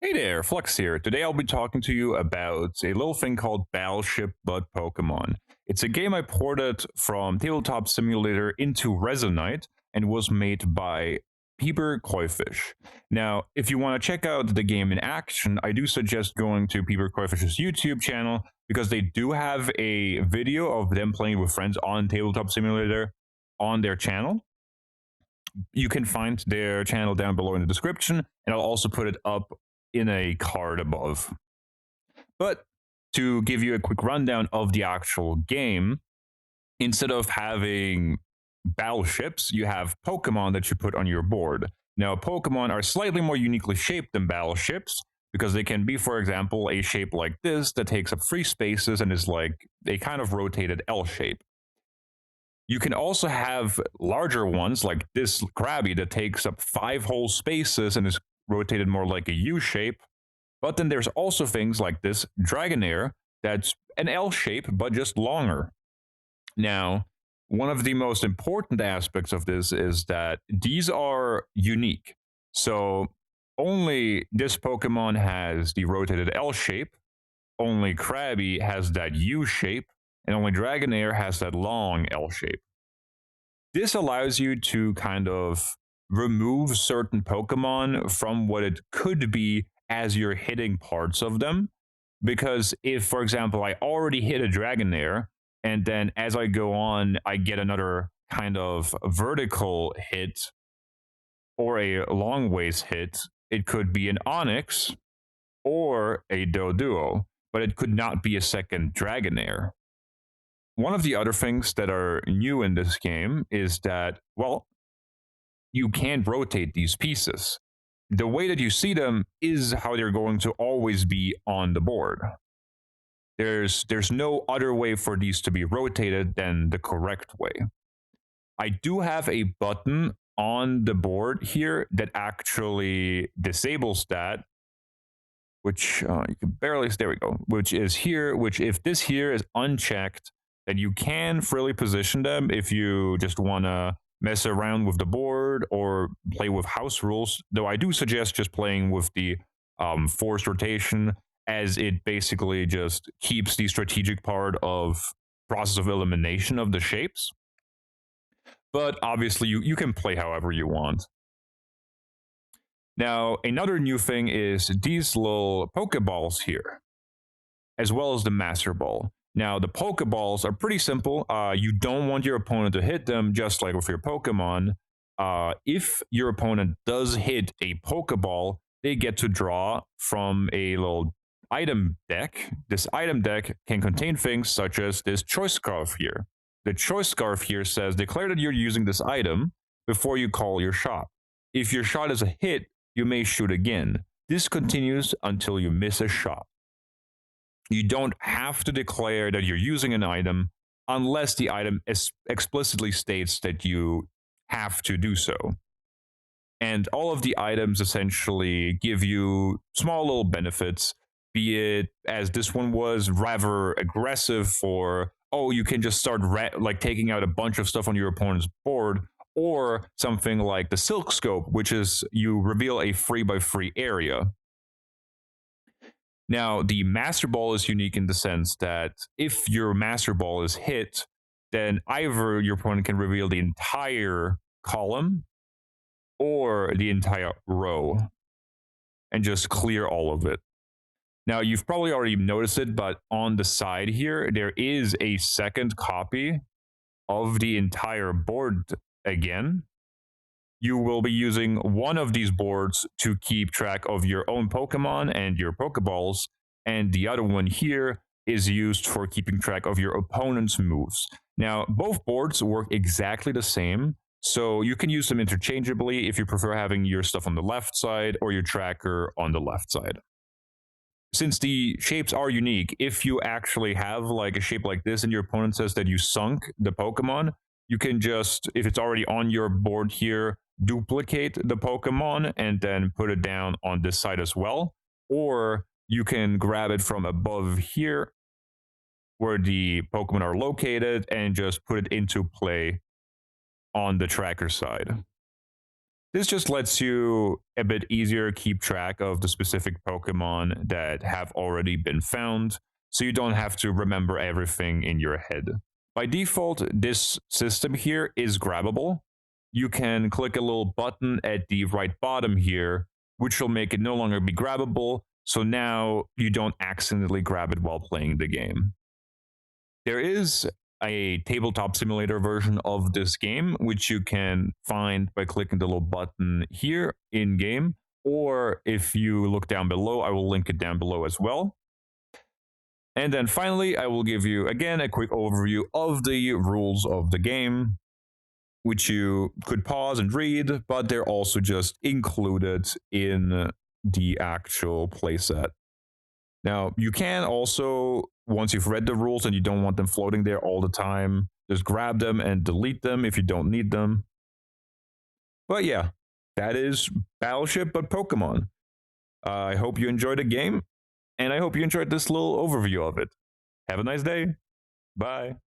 Hey there, Flux here. Today I'll be talking to you about a little thing called Battleship but Pokemon. It's a game I ported from Tabletop Simulator into Resonite and was made by Peter Koifish. Now, if you want to check out the game in action, I do suggest going to Peter Koifish's YouTube channel because they do have a video of them playing with friends on Tabletop Simulator on their channel. You can find their channel down below in the description, and I'll also put it up in a card above. But to give you a quick rundown of the actual game, instead of having battleships, you have Pokemon that you put on your board. Now, Pokemon are slightly more uniquely shaped than battleships because they can be, for example, a shape like this that takes up 3 spaces and is like a kind of rotated L shape. You can also have larger ones like this Krabby that takes up 5 whole spaces and is rotated more like a U shape. But then there's also things like this Dragonair that's an L shape but just longer. Now, one of the most important aspects of this is that these are unique. So only this Pokemon has the rotated L shape, only Krabby has that U shape, and only Dragonair has that long L shape. This allows you to kind of remove certain Pokemon from what it could be as you're hitting parts of them. Because if, for example, I already hit a Dragonair, and then as I go on, I get another kind of vertical hit or a long ways hit, it could be an Onyx or a Doduo, but it could not be a second Dragonair. One of the other things that are new in this game is that, well, you can't rotate these pieces. The way that you see them is how they're going to always be on the board. There's no other way for these to be rotated than the correct way. I do have a button on the board here that actually disables that, which you can barely, there we go, which is here, which if this here is unchecked, then you can freely position them if you just want to mess around with the board or play with house rules, though I do suggest just playing with the forced rotation, as it basically just keeps the strategic part of process of elimination of the shapes. But obviously you can play however you want. Now, another new thing is these little Pokeballs here, as well as the Master Ball. Now, the Pokeballs are pretty simple. You don't want your opponent to hit them, just like with your Pokemon. If your opponent does hit a Pokeball, they get to draw from a little item deck. This item deck can contain things such as this Choice Scarf here. The Choice Scarf here says, declare that you're using this item before you call your shot. If your shot is a hit, you may shoot again. This continues until you miss a shot. You don't have to declare that you're using an item unless the item explicitly states that you have to do so. And all of the items essentially give you small little benefits, be it, as this one was, rather aggressive for, oh, you can just start like taking out a bunch of stuff on your opponent's board, or something like the Silk Scope, which is you reveal a 3x3 area. Now, the Master Ball is unique in the sense that if your Master Ball is hit, then either your opponent can reveal the entire column or the entire row and just clear all of it. Now, you've probably already noticed it, but on the side here, there is a second copy of the entire board again. You will be using one of these boards to keep track of your own Pokemon and your Pokeballs, and the other one here is used for keeping track of your opponent's moves. Now, both boards work exactly the same, so you can use them interchangeably if you prefer having your stuff on the left side or your tracker on the left side. Since the shapes are unique, if you actually have like a shape like this and your opponent says that you sunk the Pokemon, you can just, if it's already on your board here, duplicate the Pokemon and then put it down on this side as well. Or you can grab it from above here where the Pokemon are located and just put it into play on the tracker side. This just lets you a bit easier keep track of the specific Pokemon that have already been found, so you don't have to remember everything in your head. By default, this system here is grabbable. You can click a little button at the right bottom here, which will make it no longer be grabbable, so now you don't accidentally grab it while playing the game. There is a tabletop simulator version of this game, which you can find by clicking the little button here in game, or if you look down below, I will link it down below as well. And then finally, I will give you again a quick overview of the rules of the game, which you could pause and read, but they're also just included in the actual playset. Now, you can also, once you've read the rules and you don't want them floating there all the time, just grab them and delete them if you don't need them. But yeah, that is Battleship, but Pokemon. I hope you enjoyed the game, and I hope you enjoyed this little overview of it. Have a nice day. Bye.